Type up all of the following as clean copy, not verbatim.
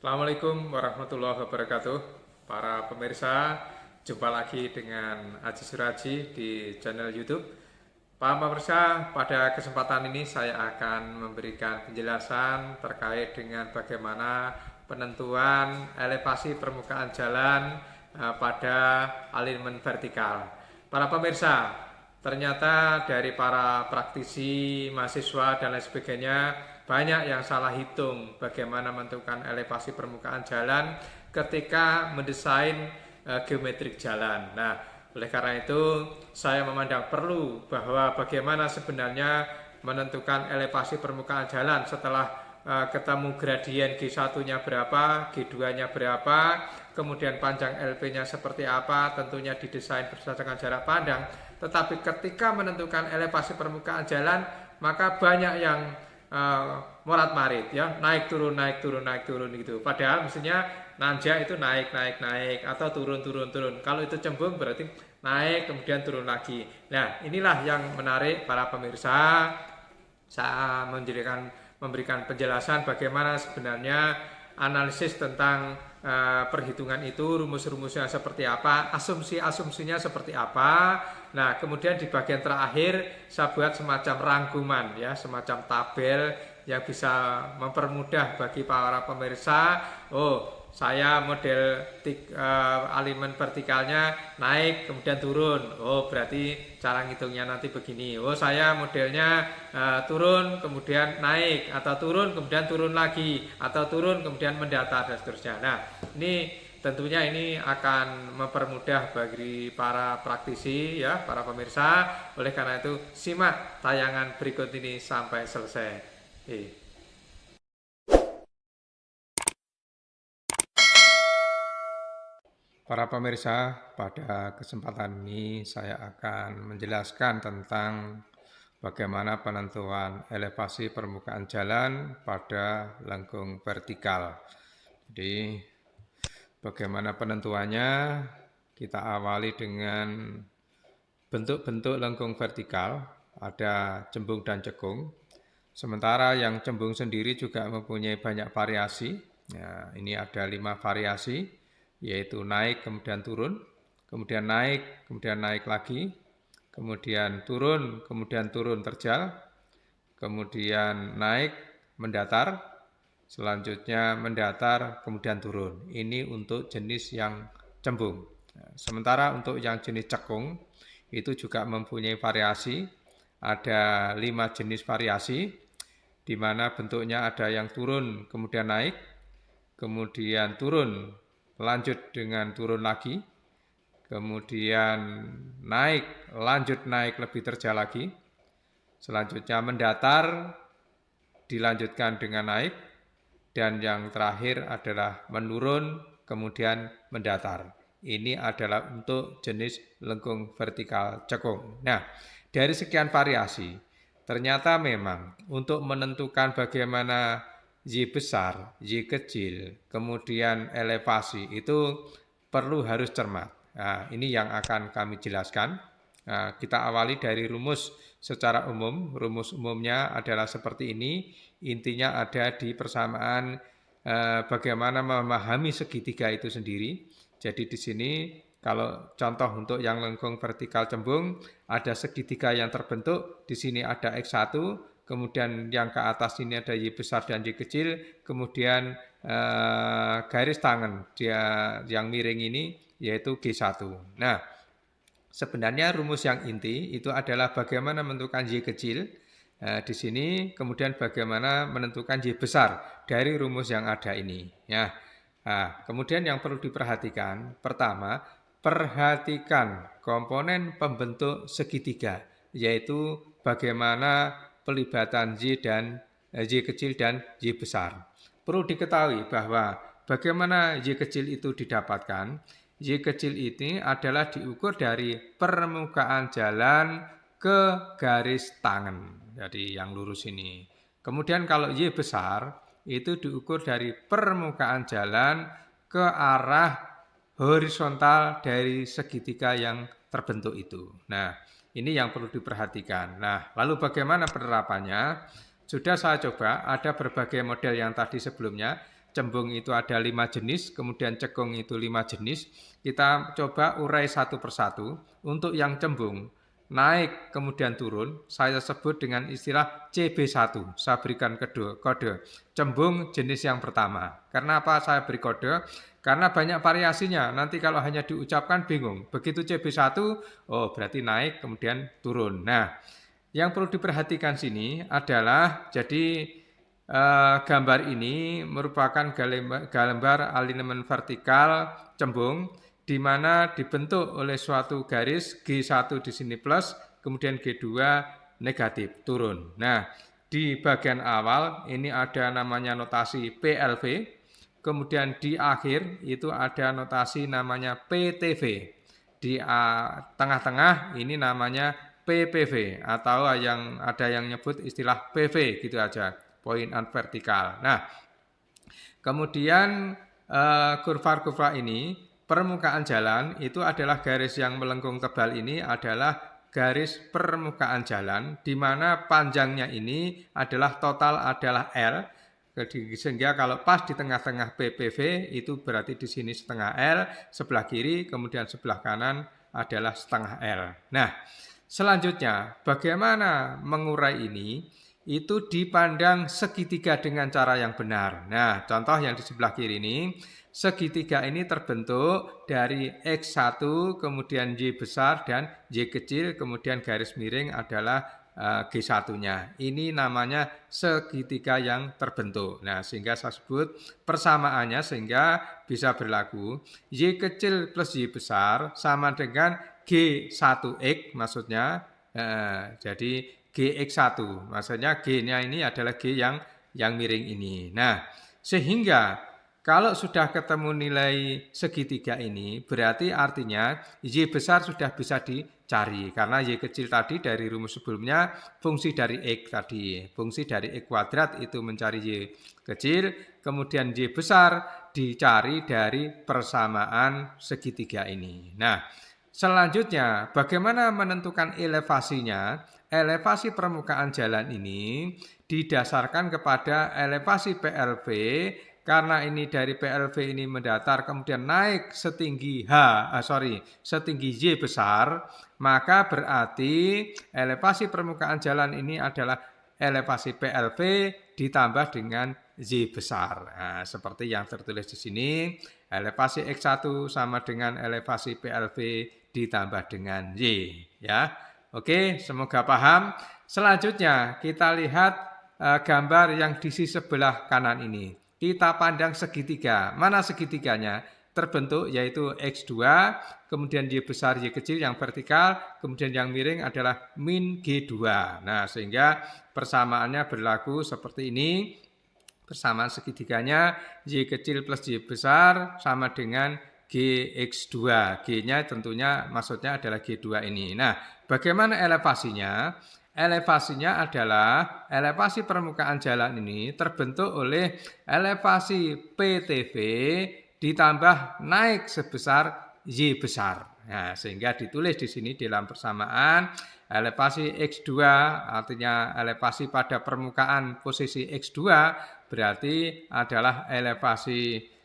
Assalamualaikum warahmatullahi wabarakatuh. Para pemirsa, jumpa lagi dengan Aji Suraji di channel YouTube. Para pemirsa, pada kesempatan ini saya akan memberikan penjelasan terkait dengan bagaimana penentuan elevasi permukaan jalan pada alignment vertikal. Para pemirsa, ternyata dari para praktisi, mahasiswa, dan lain sebagainya banyak yang salah hitung bagaimana menentukan elevasi permukaan jalan ketika mendesain geometrik jalan. Nah, oleh karena itu saya memandang perlu bahwa bagaimana sebenarnya menentukan elevasi permukaan jalan setelah ketemu gradien G1-nya berapa, G2-nya berapa, kemudian panjang LP-nya seperti apa, tentunya didesain berdasarkan jarak pandang. Tetapi ketika menentukan elevasi permukaan jalan, maka banyak yang morat marit ya, naik turun naik turun naik turun gitu. Padahal mestinya nanjak itu naik naik naik atau turun turun turun. Kalau itu cembung berarti naik kemudian turun lagi. Nah, inilah yang menarik para pemirsa. Saya memberikan penjelasan bagaimana sebenarnya analisis tentang perhitungan itu, rumus-rumusnya seperti apa, asumsi-asumsinya seperti apa. Nah, kemudian di bagian terakhir saya buat semacam rangkuman ya, semacam tabel yang bisa mempermudah bagi para pemirsa. Oh, saya model alignment vertikalnya naik kemudian turun. Oh, berarti cara ngitungnya nanti begini. Oh, saya modelnya turun kemudian naik, atau turun kemudian turun lagi, atau turun kemudian mendatar dan seterusnya. Nah, ini tentunya ini akan mempermudah bagi para praktisi ya, para pemirsa. Oleh karena itu simak tayangan berikut ini sampai selesai. Para pemirsa, pada kesempatan ini saya akan menjelaskan tentang bagaimana penentuan elevasi permukaan jalan pada lengkung vertikal. Jadi, bagaimana penentuannya? Kita awali dengan bentuk-bentuk lengkung vertikal, ada cembung dan cekung. Sementara yang cembung sendiri juga mempunyai banyak variasi. Nah, ini ada 5 variasi, yaitu naik kemudian turun, kemudian naik lagi, kemudian turun terjal, kemudian naik mendatar, selanjutnya mendatar kemudian turun. Ini untuk jenis yang cembung. Sementara untuk yang jenis cekung itu juga mempunyai variasi, ada 5 jenis variasi, di mana bentuknya ada yang turun kemudian naik, kemudian turun lanjut dengan turun lagi, kemudian naik lanjut naik lebih terjal lagi, selanjutnya mendatar dilanjutkan dengan naik, dan yang terakhir adalah menurun kemudian mendatar. Ini adalah untuk jenis lengkung vertikal cekung. Nah, dari sekian variasi, ternyata memang untuk menentukan bagaimana Y besar, Y kecil, kemudian elevasi itu perlu harus cermat. Nah, ini yang akan kami jelaskan. Nah, kita awali dari rumus secara umum. Rumus umumnya adalah seperti ini. Intinya ada di persamaan bagaimana memahami segitiga itu sendiri. Jadi di sini kalau contoh untuk yang lengkung vertikal cembung, ada segitiga yang terbentuk, di sini ada X1, kemudian yang ke atas ini ada Y besar dan Y kecil, kemudian garis tangan dia yang miring ini yaitu G1. Nah, sebenarnya rumus yang inti itu adalah bagaimana menentukan Y kecil. Di sini kemudian bagaimana menentukan Y besar dari rumus yang ada ini. Ya. Nah, kemudian yang perlu diperhatikan, pertama, perhatikan komponen pembentuk segitiga, yaitu bagaimana pelibatan Y dan Y kecil dan Y besar. Perlu diketahui bahwa bagaimana Y kecil itu didapatkan. Y kecil ini adalah diukur dari permukaan jalan ke garis tangan. Jadi yang lurus ini. Kemudian kalau Y besar itu diukur dari permukaan jalan ke arah horizontal dari segitiga yang terbentuk itu. Nah, ini yang perlu diperhatikan. Nah, lalu bagaimana penerapannya? Sudah saya coba, ada berbagai model yang tadi sebelumnya, cembung itu ada 5 jenis, kemudian cekung itu 5 jenis. Kita coba urai satu persatu. Untuk yang cembung, naik kemudian turun, saya sebut dengan istilah CB1. Saya berikan kode cembung jenis yang pertama. Karena apa saya beri kode? Karena banyak variasinya. Nanti kalau hanya diucapkan bingung. Begitu CB1, oh berarti naik kemudian turun. Nah, yang perlu diperhatikan sini adalah jadi gambar ini merupakan gambar alinemen vertikal cembung di mana dibentuk oleh suatu garis G1 di sini plus, kemudian G2 negatif, turun. Nah, di bagian awal ini ada namanya notasi PLV, kemudian di akhir itu ada notasi namanya PTV. Di tengah-tengah ini namanya PPV atau ada yang nyebut istilah PV gitu aja, point on vertikal. Nah, kemudian kurva-kurva ini, permukaan jalan itu adalah garis yang melengkung tebal ini adalah garis permukaan jalan, di mana panjangnya ini adalah total adalah L, sehingga kalau pas di tengah-tengah PPV itu berarti di sini setengah L, sebelah kiri, kemudian sebelah kanan adalah setengah L. Nah, selanjutnya bagaimana mengurai ini? Itu dipandang segitiga dengan cara yang benar. Nah, contoh yang di sebelah kiri ini, segitiga ini terbentuk dari X1, kemudian Y besar dan Y kecil, kemudian garis miring adalah G1-nya. Ini namanya segitiga yang terbentuk. Nah, sehingga saya sebut persamaannya sehingga bisa berlaku Y kecil plus Y besar sama dengan G1X maksudnya. Jadi GX1, maksudnya G-nya ini adalah G yang miring ini. Nah, sehingga kalau sudah ketemu nilai segitiga ini, berarti artinya Y besar sudah bisa dicari. Karena Y kecil tadi dari rumus sebelumnya, fungsi dari X tadi. Fungsi dari X kuadrat itu mencari Y kecil, kemudian Y besar dicari dari persamaan segitiga ini. Nah, selanjutnya bagaimana menentukan elevasinya? Elevasi permukaan jalan ini didasarkan kepada elevasi PLV, karena ini dari PLV ini mendatar kemudian naik setinggi setinggi Y besar, maka berarti elevasi permukaan jalan ini adalah elevasi PLV ditambah dengan Y besar. Nah, seperti yang tertulis di sini, elevasi X1 sama dengan elevasi PLV ditambah dengan Y, ya. Oke, semoga paham. Selanjutnya kita lihat gambar yang di sisi sebelah kanan ini. Kita pandang segitiga. Mana segitiganya? Terbentuk yaitu X2, kemudian Y besar, Y kecil yang vertikal, kemudian yang miring adalah min G2. Nah, sehingga persamaannya berlaku seperti ini. Persamaan segitiganya Y kecil plus Y besar sama dengan GX2. G-nya tentunya maksudnya adalah G2 ini. Nah, bagaimana elevasinya? Elevasinya adalah elevasi permukaan jalan ini terbentuk oleh elevasi PTV ditambah naik sebesar Y besar. Nah, sehingga ditulis di sini dalam persamaan elevasi X2 artinya elevasi pada permukaan posisi X2 berarti adalah elevasi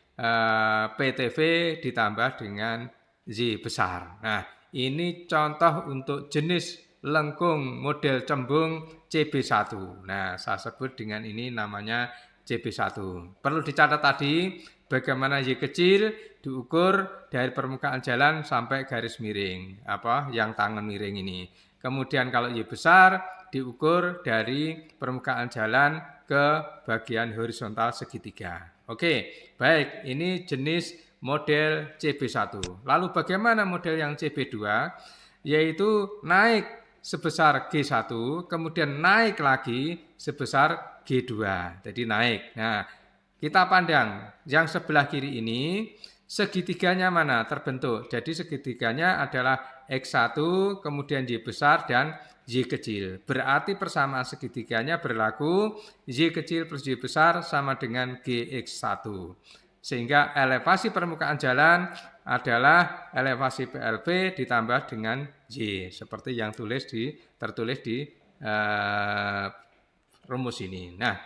PTV ditambah dengan Y besar. Nah, ini contoh untuk jenis lengkung model cembung CB1. Nah, saya sebut dengan ini namanya CB1. Perlu dicatat tadi bagaimana Y kecil diukur dari permukaan jalan sampai garis miring, yang tangan miring ini. Kemudian kalau Y besar diukur dari permukaan jalan ke bagian horizontal segitiga. Oke, baik, ini jenis model CB1. Lalu bagaimana model yang CB2? Yaitu naik sebesar G1, kemudian naik lagi sebesar G2. Jadi naik. Nah, kita pandang yang sebelah kiri ini, segitiganya mana terbentuk. Jadi segitiganya adalah X1, kemudian Y besar dan Y kecil. Berarti persamaan segitiganya berlaku Y kecil plus Y besar sama dengan GX1. Sehingga elevasi permukaan jalan adalah elevasi PLV ditambah dengan Y. Seperti yang tertulis di rumus ini. Nah,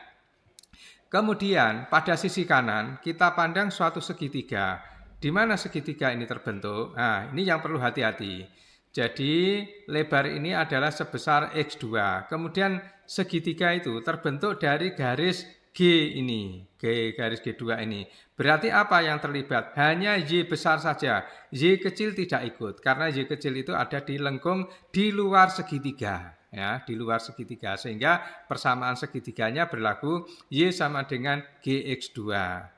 Kemudian pada sisi kanan kita pandang suatu segitiga. Di mana segitiga ini terbentuk? Nah, ini yang perlu hati-hati. Jadi lebar ini adalah sebesar X2. Kemudian segitiga itu terbentuk dari garis G ini. Garis G2 ini. Berarti apa yang terlibat? Hanya Y besar saja. Y kecil tidak ikut. Karena Y kecil itu ada di lengkung di luar segitiga. Ya, di luar segitiga, sehingga persamaan segitiganya berlaku Y sama dengan GX2.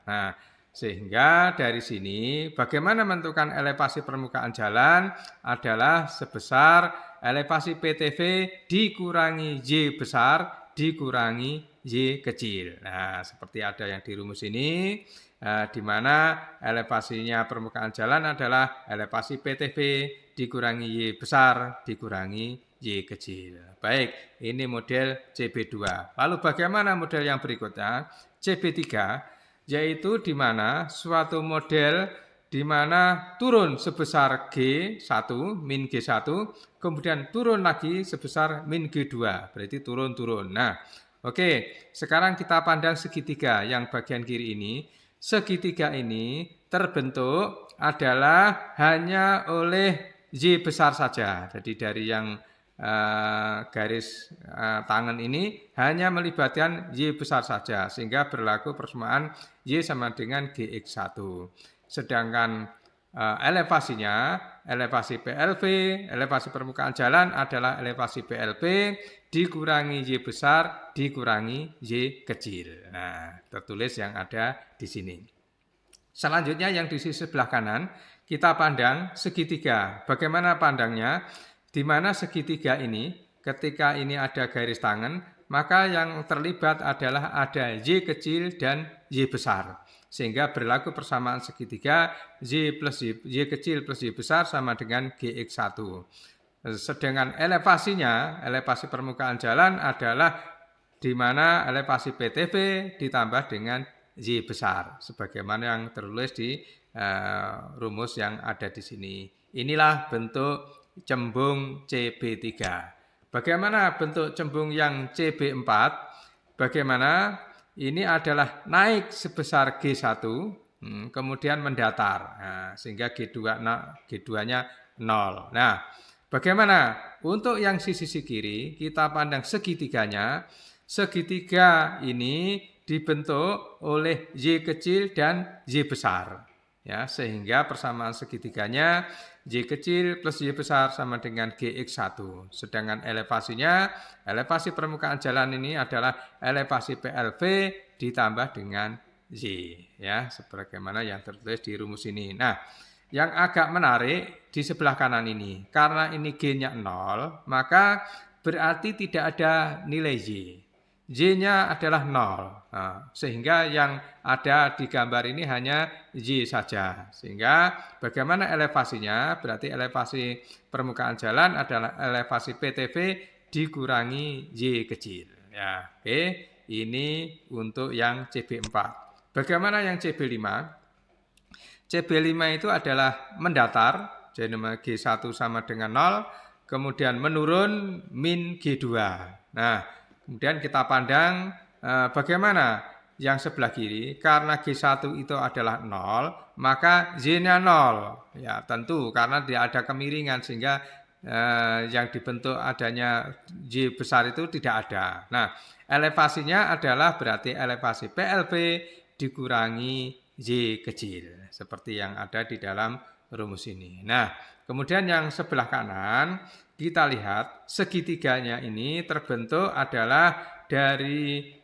Nah, sehingga dari sini bagaimana menentukan elevasi permukaan jalan adalah sebesar elevasi PTV dikurangi Y besar dikurangi Y kecil. Nah, seperti ada yang di rumus ini, di mana elevasinya permukaan jalan adalah elevasi PTV dikurangi Y besar dikurangi Y kecil. Baik, ini model CB2. Lalu bagaimana model yang berikutnya? CB3, yaitu di mana suatu model di mana turun sebesar G1, min G1, kemudian turun lagi sebesar min G2, berarti turun-turun. Nah, oke, sekarang kita pandang segitiga yang bagian kiri ini. Segitiga ini terbentuk adalah hanya oleh Y besar saja. Jadi dari yang garis tangan ini hanya melibatkan Y besar saja, sehingga berlaku persamaan Y sama dengan GX1. Sedangkan elevasinya, elevasi PLV, elevasi permukaan jalan adalah elevasi PLV dikurangi Y besar dikurangi Y kecil. Nah, tertulis yang ada di sini. Selanjutnya yang di sisi sebelah kanan, kita pandang segitiga. Bagaimana pandangnya? Di mana segitiga ini, ketika ini ada garis tangan, maka yang terlibat adalah ada Y kecil dan Y besar. Sehingga berlaku persamaan segitiga Y kecil plus Y besar sama dengan GX1. Sedangkan elevasinya, elevasi permukaan jalan adalah di mana elevasi PTV ditambah dengan Y besar. Sebagaimana yang tertulis di rumus yang ada di sini. Inilah bentuk cembung CB3. Bagaimana bentuk cembung yang CB4? Bagaimana? Ini adalah naik sebesar G1, kemudian mendatar, nah, sehingga G2-nya 0. Nah, bagaimana? Untuk yang sisi kiri, kita pandang segitiganya. Segitiga ini dibentuk oleh Y kecil dan Y besar. Ya, sehingga persamaan segitiganya Y kecil plus Y besar sama dengan GX1. Sedangkan elevasinya, elevasi permukaan jalan ini adalah elevasi PLV ditambah dengan Y. Ya, sebagaimana yang tertulis di rumus ini. Nah, yang agak menarik di sebelah kanan ini, karena ini G-nya 0, maka berarti tidak ada nilai Y. Y-nya adalah 0. Nah, sehingga yang ada di gambar ini hanya Y saja. Sehingga bagaimana elevasinya? Berarti elevasi permukaan jalan adalah elevasi PTV dikurangi Y kecil. Ya, oke. Ini untuk yang CB4. Bagaimana yang CB5? CB5 itu adalah mendatar. Jadi G1 sama dengan 0. Kemudian menurun min G2. Nah, kemudian kita pandang bagaimana yang sebelah kiri, karena G1 itu adalah 0, maka Y-nya 0. Ya, tentu karena tidak ada kemiringan sehingga yang dibentuk adanya Y besar itu tidak ada. Nah, elevasinya adalah berarti elevasi PLV dikurangi Y kecil, seperti yang ada di dalam rumus ini. Nah, kemudian yang sebelah kanan, kita lihat segitiganya ini terbentuk adalah dari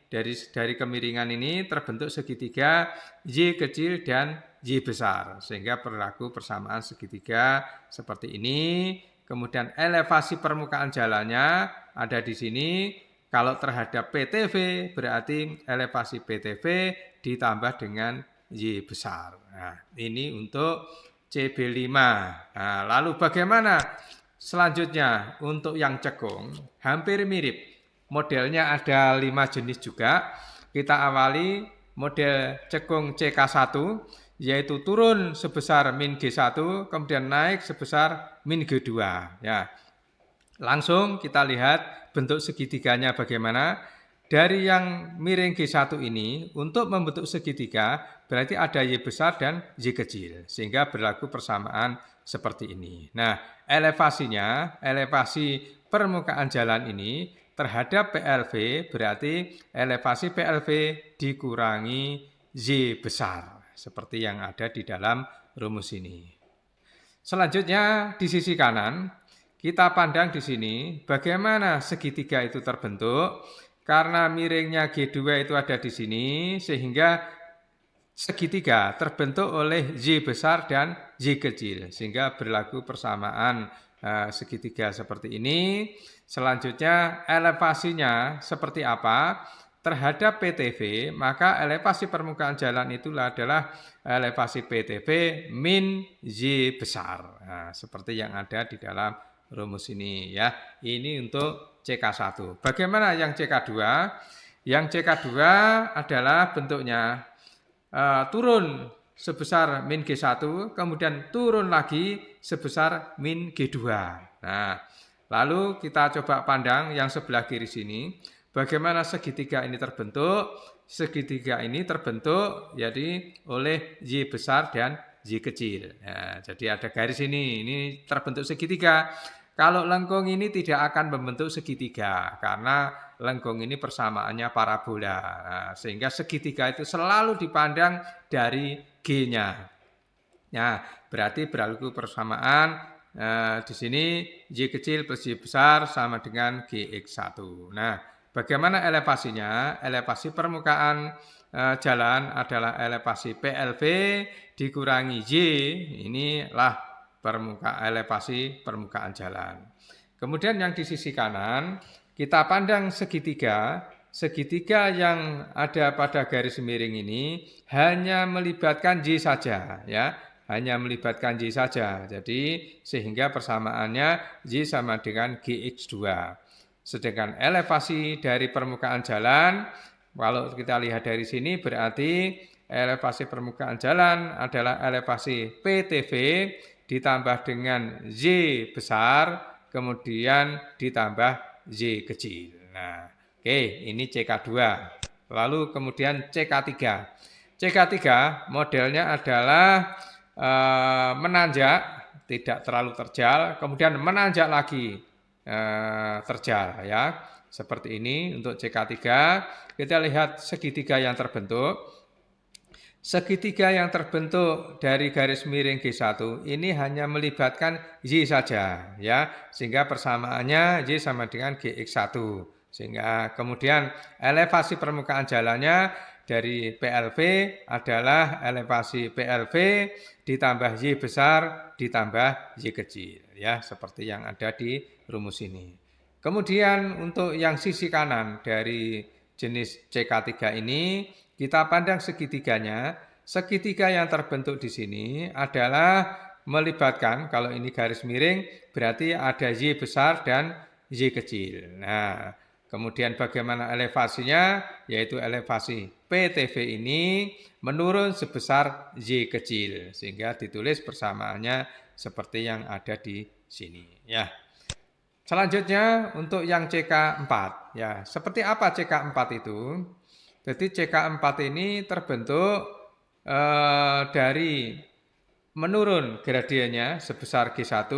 kemiringan ini terbentuk segitiga Y kecil dan Y besar, sehingga berlaku persamaan segitiga seperti ini. Kemudian elevasi permukaan jalannya ada di sini. Kalau terhadap PTV berarti elevasi PTV ditambah dengan Y besar. Nah, ini untuk CB5. Nah, lalu bagaimana selanjutnya untuk yang cekung? Hampir mirip. Modelnya ada 5 jenis juga. Kita awali model cekung CK1, yaitu turun sebesar min G1, kemudian naik sebesar min G2. Ya. Langsung kita lihat bentuk segitiganya bagaimana. dari yang miring G1 ini untuk membentuk segitiga berarti ada Y besar dan Y kecil sehingga berlaku persamaan seperti ini. Nah, elevasi permukaan jalan ini terhadap PLV berarti elevasi PLV dikurangi Y besar seperti yang ada di dalam rumus ini. Selanjutnya di sisi kanan kita pandang di sini bagaimana segitiga itu terbentuk. Karena miringnya G2 itu ada di sini sehingga segitiga terbentuk oleh Y besar dan Y kecil sehingga berlaku persamaan segitiga seperti ini. Selanjutnya elevasinya seperti apa? Terhadap PTV, maka elevasi permukaan jalan itulah adalah elevasi PTV min Y besar. Nah, seperti yang ada di dalam rumus ini ya. Ini untuk CK1. Bagaimana yang CK2? Yang CK2 adalah bentuknya turun sebesar min G1, kemudian turun lagi sebesar min G2. Nah, lalu kita coba pandang yang sebelah kiri sini. Bagaimana segitiga ini terbentuk? Segitiga ini terbentuk jadi oleh Y besar dan Y kecil. Nah, jadi ada garis ini terbentuk segitiga. Kalau lengkung ini tidak akan membentuk segitiga karena lengkung ini persamaannya parabola. Nah, sehingga segitiga itu selalu dipandang dari G-nya. Nah, berarti berlaku persamaan di sini Y kecil plus Y besar sama dengan GX1. Nah, bagaimana elevasinya? Elevasi permukaan jalan adalah elevasi PLV dikurangi Y, inilah elevasi permukaan jalan. Kemudian yang di sisi kanan, kita pandang segitiga. Segitiga yang ada pada garis miring ini hanya melibatkan Y saja, ya. Hanya melibatkan Y saja. Jadi sehingga persamaannya Y sama dengan GX2. Sedangkan elevasi dari permukaan jalan, kalau kita lihat dari sini berarti elevasi permukaan jalan adalah elevasi PTV ditambah dengan Y besar, kemudian ditambah Y kecil. Nah, oke, ini CK2. Lalu kemudian CK3. CK3 modelnya adalah menanjak, tidak terlalu terjal, kemudian menanjak lagi terjal ya. Seperti ini untuk CK3. Kita lihat segitiga yang terbentuk. Segitiga yang terbentuk dari garis miring G1 ini hanya melibatkan Y saja ya, sehingga persamaannya Y sama dengan GX1. Sehingga kemudian elevasi permukaan jalannya dari PLV adalah elevasi PLV ditambah Y besar ditambah Y kecil ya, seperti yang ada di rumus ini. Kemudian untuk yang sisi kanan dari jenis CK3 ini kita pandang segitiganya. Segitiga yang terbentuk di sini adalah melibatkan, kalau ini garis miring berarti ada Y besar dan Y kecil. Nah, kemudian bagaimana elevasinya? Yaitu elevasi PTV ini menurun sebesar Y kecil sehingga ditulis persamaannya seperti yang ada di sini ya. Selanjutnya untuk yang CK4 ya. Seperti apa CK4 itu? Jadi CK4 ini terbentuk dari menurun gradiennya sebesar G1,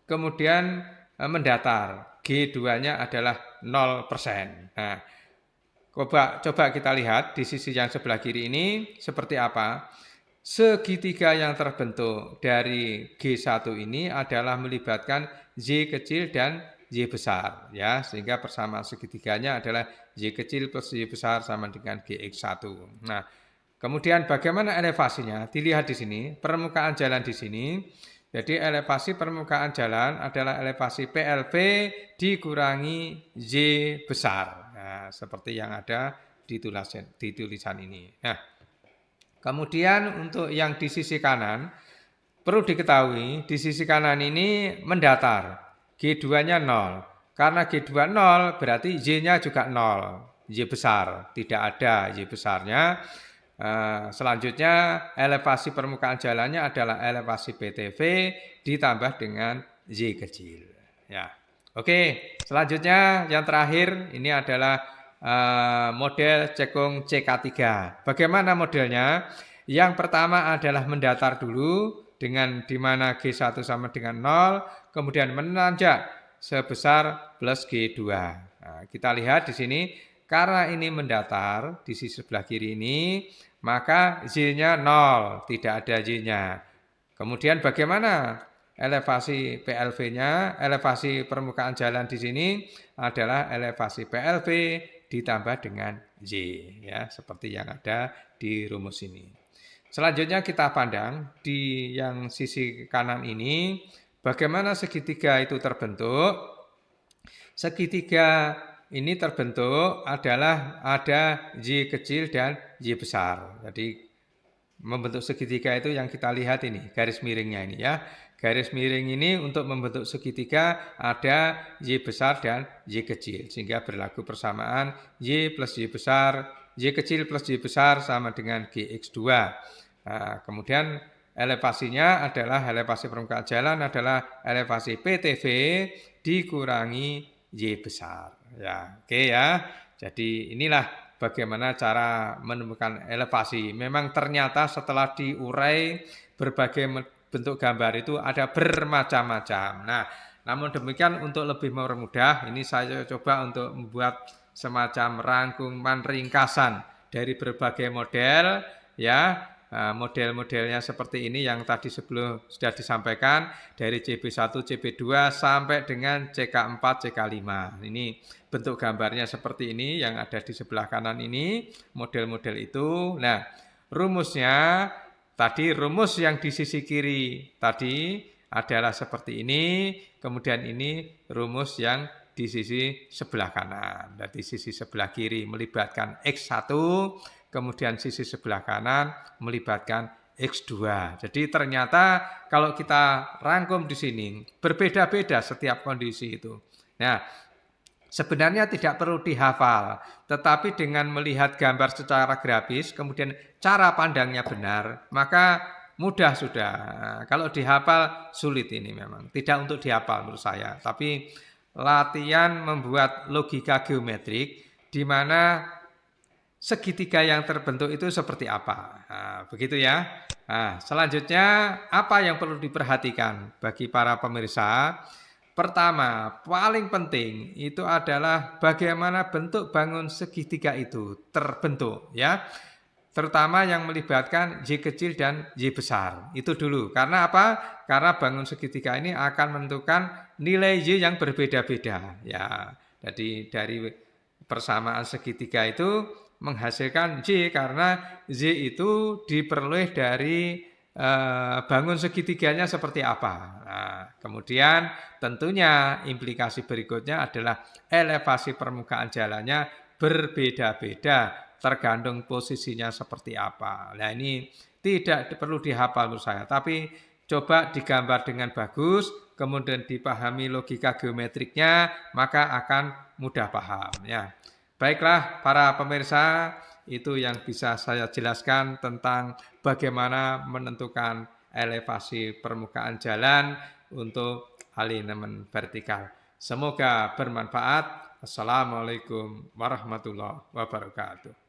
kemudian mendatar. G2-nya adalah 0%. Nah, coba kita lihat di sisi yang sebelah kiri ini seperti apa. Segitiga yang terbentuk dari G1 ini adalah melibatkan Y kecil dan Y besar ya, sehingga persamaan segitiganya adalah Y kecil plus Y besar sama dengan GX1. Nah, kemudian bagaimana elevasinya? Dilihat di sini, permukaan jalan di sini. Jadi elevasi permukaan jalan adalah elevasi PLV dikurangi Y besar. Nah, seperti yang ada di tulisan ini. Nah, kemudian untuk yang di sisi kanan, perlu diketahui di sisi kanan ini mendatar. G2-nya 0. Karena G2 0 berarti Y-nya juga 0. Y besar, tidak ada Y besarnya. Selanjutnya elevasi permukaan jalannya adalah elevasi PTV ditambah dengan Y kecil. Ya, oke. Selanjutnya yang terakhir ini adalah model cekung CK3. Bagaimana modelnya? Yang pertama adalah mendatar dulu dengan di mana G1 sama dengan 0, kemudian menanjak sebesar plus G2. Nah, kita lihat di sini karena ini mendatar di sisi sebelah kiri ini, maka Z-nya 0, tidak ada Y-nya. Kemudian bagaimana elevasi PLV-nya? Elevasi permukaan jalan di sini adalah elevasi PLV ditambah dengan Y, ya, seperti yang ada di rumus ini. Selanjutnya kita pandang di yang sisi kanan ini, bagaimana segitiga itu terbentuk. Segitiga ini terbentuk adalah ada Y kecil dan Y besar. Jadi membentuk segitiga itu yang kita lihat ini, garis miringnya ini ya. Garis miring ini untuk membentuk segitiga ada Y besar dan Y kecil. Sehingga berlaku persamaan Y plus Y besar, Y kecil plus Y besar sama dengan GX2. Nah, kemudian elevasinya adalah elevasi permukaan jalan adalah elevasi PTV dikurangi Y besar. Ya, oke ya. Jadi inilah bagaimana cara menemukan elevasi. Memang ternyata setelah diurai berbagai bentuk gambar itu ada bermacam-macam. Nah, namun demikian untuk lebih mempermudah, ini saya coba untuk membuat semacam rangkuman ringkasan dari berbagai model, ya. Model-modelnya seperti ini yang tadi sebelum sudah disampaikan dari CB1, CB2 sampai dengan CK4, CK5. Ini bentuk gambarnya seperti ini yang ada di sebelah kanan ini, model-model itu. Nah, rumusnya tadi rumus yang di sisi kiri tadi adalah seperti ini, kemudian ini rumus yang di sisi sebelah kanan. Dan di sisi sebelah kiri melibatkan X1, kemudian sisi sebelah kanan melibatkan X2. Jadi ternyata kalau kita rangkum di sini berbeda-beda setiap kondisi itu. Nah, sebenarnya tidak perlu dihafal, tetapi dengan melihat gambar secara grafis, kemudian cara pandangnya benar, maka mudah sudah. Kalau dihafal sulit ini memang. Tidak untuk dihafal menurut saya, tapi latihan membuat logika geometrik di mana segitiga yang terbentuk itu seperti apa. Nah, begitu ya. Nah, selanjutnya apa yang perlu diperhatikan bagi para pemirsa? Pertama, paling penting itu adalah bagaimana bentuk bangun segitiga itu terbentuk ya. Terutama yang melibatkan Y kecil dan Y besar. Itu dulu. Karena apa? Karena bangun segitiga ini akan menentukan nilai Y yang berbeda-beda ya. Jadi dari persamaan segitiga itu menghasilkan Y karena Y itu diperoleh dari bangun segitiganya seperti apa. Nah, kemudian tentunya implikasi berikutnya adalah elevasi permukaan jalannya berbeda-beda tergantung posisinya seperti apa. Nah, ini tidak perlu dihafal menurut saya, tapi coba digambar dengan bagus, kemudian dipahami logika geometriknya, maka akan mudah paham ya. Baiklah para pemirsa, itu yang bisa saya jelaskan tentang bagaimana menentukan elevasi permukaan jalan untuk alignment vertikal. Semoga bermanfaat. Assalamualaikum warahmatullahi wabarakatuh.